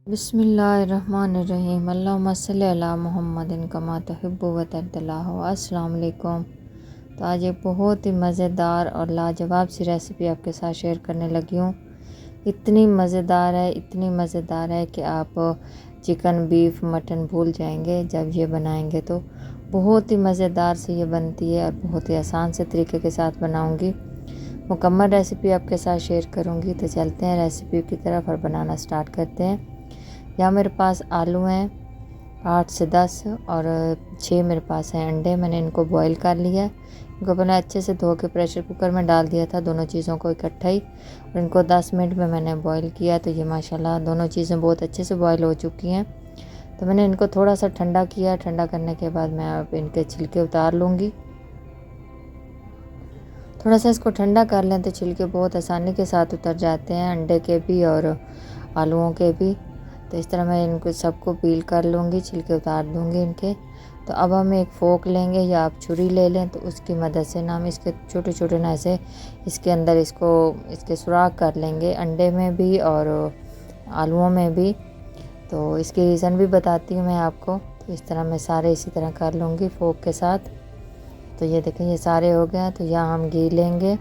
बिस्मिल्लाहिर्रहमानिर्रहीम अल्लाहुम्मा सल्लि अला मुहम्मदिन कमा तुहिब्बु व तर्दल्लाहु। अस्सलाम वालेकुम। तो आज एक बहुत ही मज़ेदार और लाजवाब सी रेसिपी आपके साथ शेयर करने लगी हूँ। इतनी मज़ेदार है कि आप चिकन बीफ मटन भूल जाएंगे जब ये बनाएंगे। तो बहुत ही मज़ेदार से ये बनती है और बहुत ही आसान से तरीके के साथ बनाऊँगी। मुकम्मल रेसिपी आपके साथ शेयर करूँगी। तो चलते हैं रेसिपी की तरफ और बनाना स्टार्ट करते हैं। यहाँ मेरे पास आलू हैं 8 से 10 और 6 मेरे पास हैं अंडे। मैंने इनको बॉईल कर लिया है। इनको मैंने अच्छे से धो के प्रेशर कुकर में डाल दिया था, दोनों चीज़ों को इकट्ठा ही, और इनको 10 मिनट में मैंने बॉईल किया। तो ये माशाल्लाह दोनों चीज़ें बहुत अच्छे से बॉईल हो चुकी हैं। तो मैंने इनको थोड़ा सा ठंडा किया। ठंडा करने के बाद मैं अब इनके छिलके उतार लूँगी। थोड़ा सा इसको ठंडा कर लें तो छिलके बहुत आसानी के साथ उतर जाते हैं, अंडे के भी और आलूओं के भी। तो इस तरह मैं इनको सबको पील कर लूँगी, छिलके उतार दूँगी इनके। तो अब हम एक फ़ोक लेंगे या आप छुरी ले लें, तो उसकी मदद से ना हम इसके छोटे छोटे ना ऐसे इसके अंदर इसके सुराख कर लेंगे, अंडे में भी और आलूओं में भी। तो इसकी रीज़न भी बताती हूँ मैं आपको। तो इस तरह मैं सारे इसी तरह कर लूँगी फ़ोक के साथ। तो ये देखें ये सारे हो गए। तो यहाँ हम घी लेंगे,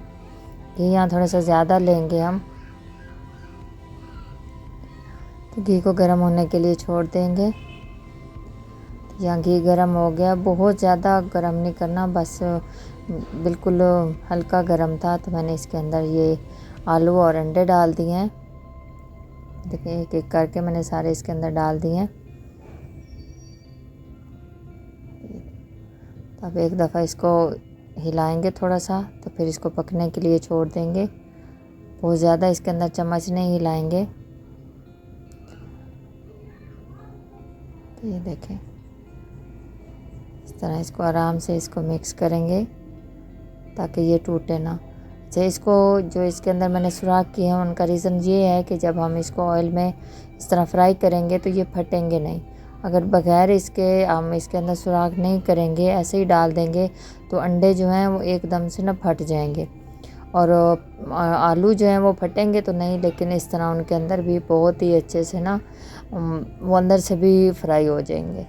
घी यहाँ थोड़ा सा ज़्यादा लेंगे हम। तो घी को गर्म होने के लिए छोड़ देंगे। तो यहाँ घी गर्म हो गया, बहुत ज़्यादा गर्म नहीं करना, बस बिल्कुल हल्का गर्म था। तो मैंने इसके अंदर ये आलू और अंडे डाल दिए हैं। देखिए एक एक करके मैंने सारे इसके अंदर डाल दिए हैं। तो अब एक दफ़ा इसको हिलाएंगे थोड़ा सा, तो फिर इसको पकने के लिए छोड़ देंगे। बहुत ज़्यादा इसके अंदर चम्मच नहीं हिलाएंगे। तो ये देखें इस तरह इसको आराम से इसको मिक्स करेंगे ताकि ये टूटे ना। अच्छा, इसको जो इसके अंदर मैंने सुराख किए हैं उनका रीज़न ये है कि जब हम इसको ऑयल में इस तरह फ्राई करेंगे तो ये फटेंगे नहीं। अगर बगैर इसके हम इसके अंदर सुराख नहीं करेंगे, ऐसे ही डाल देंगे, तो अंडे जो हैं वो एकदम से ना फट जाएंगे, और आलू जो हैं वो फटेंगे तो नहीं, लेकिन इस तरह उनके अंदर भी बहुत ही अच्छे से ना वो अंदर से भी फ्राई हो जाएंगे।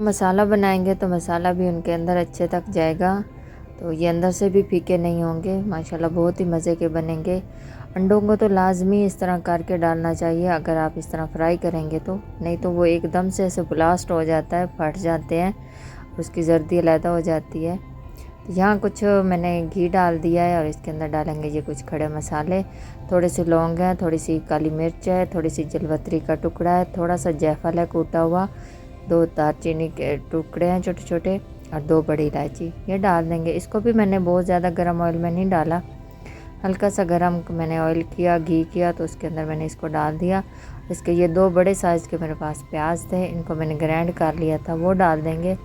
मसाला बनाएंगे तो मसाला भी उनके अंदर अच्छे तक जाएगा, तो ये अंदर से भी फीके नहीं होंगे। माशाल्लाह बहुत ही मज़े के बनेंगे। अंडों को तो लाजमी इस तरह करके डालना चाहिए अगर आप इस तरह फ्राई करेंगे तो, नहीं तो वो एकदम से ऐसे ब्लास्ट हो जाता है, फट जाते हैं, उसकी जर्दी अलहदा हो जाती है। तो यहाँ कुछ मैंने घी डाल दिया है और इसके अंदर डालेंगे ये कुछ खड़े मसाले। थोड़े से लौंग है, थोड़ी सी काली मिर्च है, थोड़ी सी जलवतरी का टुकड़ा है, थोड़ा सा जायफल है कूटा हुआ, 2 दालचीनी के टुकड़े हैं छोटे छोटे, और 2 बड़ी इलायची, ये डाल देंगे। इसको भी मैंने बहुत ज़्यादा गर्म ऑयल में नहीं डाला, हल्का सा गर्म मैंने ऑयल किया, घी किया, तो उसके अंदर मैंने इसको डाल दिया। इसके ये 2 बड़े साइज़ के मेरे पास प्याज थे, इनको मैंने ग्राइंड कर लिया था, वो डाल देंगे।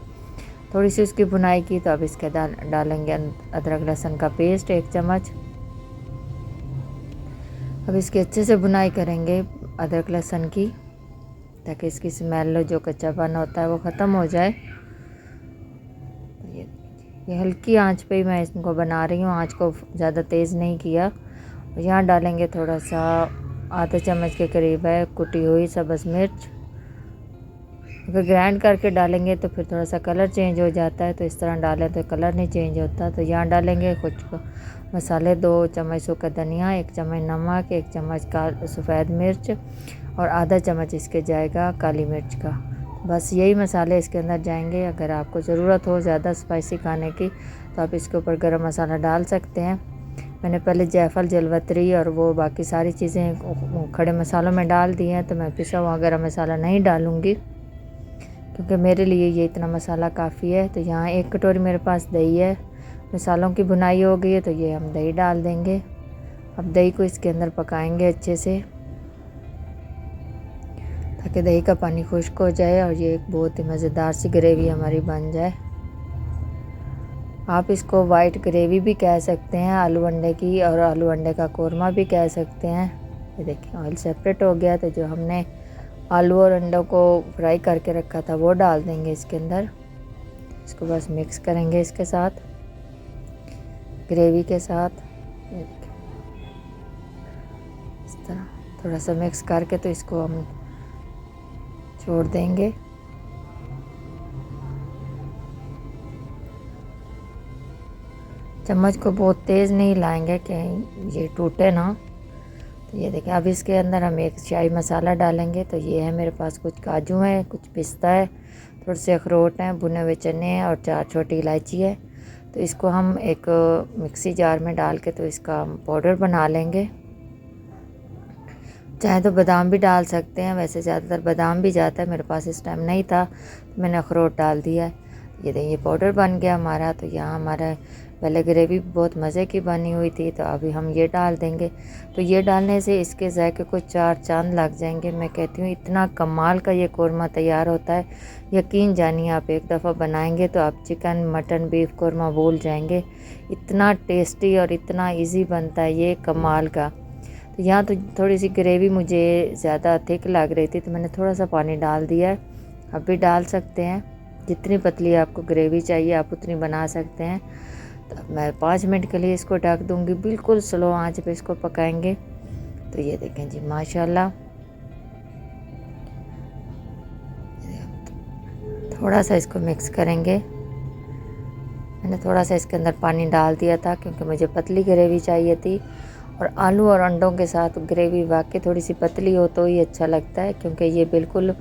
थोड़ी सी उसकी भुनाई की तो अब इसके डालेंगे अदरक लहसुन का पेस्ट 1 चम्मच। अब इसकी अच्छे से भुनाई करेंगे अदरक लहसुन की, ताकि इसकी स्मेल जो कच्चापन होता है वो ख़त्म हो जाए। ये हल्की आंच पे ही मैं इसको बना रही हूँ, आंच को ज़्यादा तेज़ नहीं किया। और यहाँ डालेंगे थोड़ा सा आधा चम्मच के करीब है कुटी हुई सब्ज़ मिर्च। अगर ग्राइंड करके डालेंगे तो फिर थोड़ा सा कलर चेंज हो जाता है, तो इस तरह डालें तो कलर नहीं चेंज होता। तो यहाँ डालेंगे कुछ मसाले, 2 चम्मच सूखा धनिया, 1 चम्मच नमक, 1 चम्मच सफ़ेद मिर्च, और आधा चम्मच इसके जाएगा काली मिर्च का। बस यही मसाले इसके अंदर जाएंगे। अगर आपको ज़रूरत हो ज़्यादा स्पाइसी खाने की तो आप इसके ऊपर गरम मसाला डाल सकते हैं। मैंने पहले जायफल, जलवतरी और वो बाकी सारी चीज़ें खड़े मसालों में डाल दी हैं, तो मैं पिसा हुआ गरम मसाला नहीं डालूँगी क्योंकि मेरे लिए ये इतना मसाला काफ़ी है। तो यहाँ 1 कटोरी मेरे पास दही है। मसालों की भुनाई हो गई है तो ये हम दही डाल देंगे। अब दही को इसके अंदर पकाएंगे अच्छे से ताकि दही का पानी खुश्क हो जाए और ये एक बहुत ही मज़ेदार सी ग्रेवी हमारी बन जाए। आप इसको वाइट ग्रेवी भी कह सकते हैं आलू अंडे की, और आलू अंडे का कोरमा भी कह सकते हैं। ये देखिए ऑयल सेपरेट हो गया, तो जो हमने आलू और अंडों को फ्राई करके रखा था वो डाल देंगे इसके अंदर। इसको बस मिक्स करेंगे इसके साथ, ग्रेवी के साथ। ये देखिए इस तरह थोड़ा सा मिक्स करके तो इसको हम छोड़ देंगे। चम्मच को बहुत तेज़ नहीं लाएंगे कि ये टूटे ना। तो ये देखिए, अब इसके अंदर हम एक चाय मसाला डालेंगे। तो ये है मेरे पास कुछ काजू है, कुछ पिस्ता है, थोड़े से अखरोट हैं, भुने हुए चने हैं और 4 छोटी इलायची है। तो इसको हम एक मिक्सी जार में डाल के तो इसका पाउडर बना लेंगे। चाहे तो बादाम भी डाल सकते हैं, वैसे ज़्यादातर बादाम भी जाता है, मेरे पास इस टाइम नहीं था तो मैंने अखरोट डाल दिया है। ये देखिए पाउडर बन गया हमारा। तो यहाँ हमारा पहले ग्रेवी बहुत मज़े की बनी हुई थी, तो अभी हम ये डाल देंगे। तो ये डालने से इसके जायके को 4 चांद लग जाएंगे। मैं कहती हूँ इतना कमाल का ये कौरमा तैयार होता है, यकीन जानिए आप एक दफ़ा बनाएंगे तो आप चिकन मटन बीफ कौरमा भूल जाएंगे। इतना टेस्टी और इतना ईजी बनता है ये, कमाल का। तो यहाँ तो थोड़ी सी ग्रेवी मुझे ज़्यादा थिक लग रही थी तो मैंने थोड़ा सा पानी डाल दिया है। अब भी डाल सकते हैं, जितनी पतली आपको ग्रेवी चाहिए आप उतनी बना सकते हैं। तो मैं 5 मिनट के लिए इसको ढक दूँगी, बिल्कुल स्लो आंच पे इसको पकाएंगे। तो ये देखें जी माशाल्लाह, थोड़ा सा इसको मिक्स करेंगे। मैंने थोड़ा सा इसके अंदर पानी डाल दिया था क्योंकि मुझे पतली ग्रेवी चाहिए थी। और आलू और अंडों के साथ ग्रेवी वाकई थोड़ी सी पतली हो तो ही अच्छा लगता है, क्योंकि ये बिल्कुल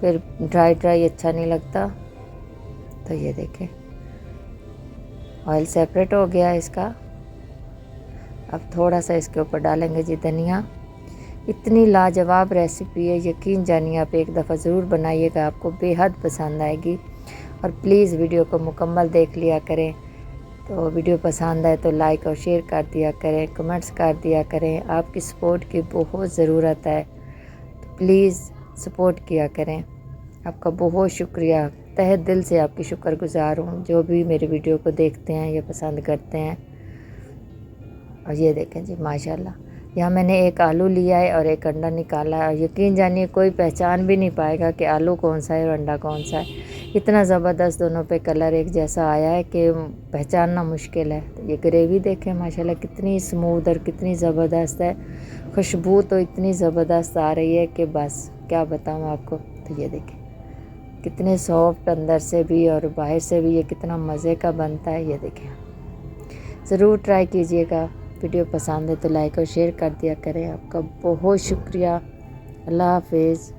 फिर ड्राई ड्राई अच्छा नहीं लगता। तो ये देखें ऑयल सेपरेट हो गया इसका। अब थोड़ा सा इसके ऊपर डालेंगे जी धनिया। इतनी लाजवाब रेसिपी है, यकीन जानिए आप एक दफ़ा ज़रूर बनाइएगा, आपको बेहद पसंद आएगी। और प्लीज़ वीडियो को मुकम्मल देख लिया करें। तो वीडियो पसंद आए तो लाइक और शेयर कर दिया करें, कमेंट्स कर दिया करें। आपकी सपोर्ट की बहुत ज़रूरत है, तो प्लीज़ सपोर्ट किया करें। आपका बहुत शुक्रिया, तहे दिल से आपकी शुक्रगुज़ार हूँ जो भी मेरी वीडियो को देखते हैं या पसंद करते हैं। और ये देखें जी माशाल्लाह, यहाँ मैंने एक आलू लिया है और एक अंडा निकाला है। और यकीन जानिए कोई पहचान भी नहीं पाएगा कि आलू कौन सा है और अंडा कौन सा है। इतना ज़बरदस्त दोनों पे कलर एक जैसा आया है कि पहचानना मुश्किल है। तो ये ग्रेवी देखें माशाल्लाह कितनी स्मूथ और कितनी ज़बरदस्त है। खुशबू तो इतनी ज़बरदस्त आ रही है कि बस क्या बताऊँ आपको। तो ये देखें कितने सॉफ्ट अंदर से भी और बाहर से भी, ये कितना मज़े का बनता है। ये देखें ज़रूर ट्राई कीजिएगा। वीडियो पसंद है तो लाइक और शेयर कर दिया करें। आपका बहुत शुक्रिया। अल्लाह हाफिज़।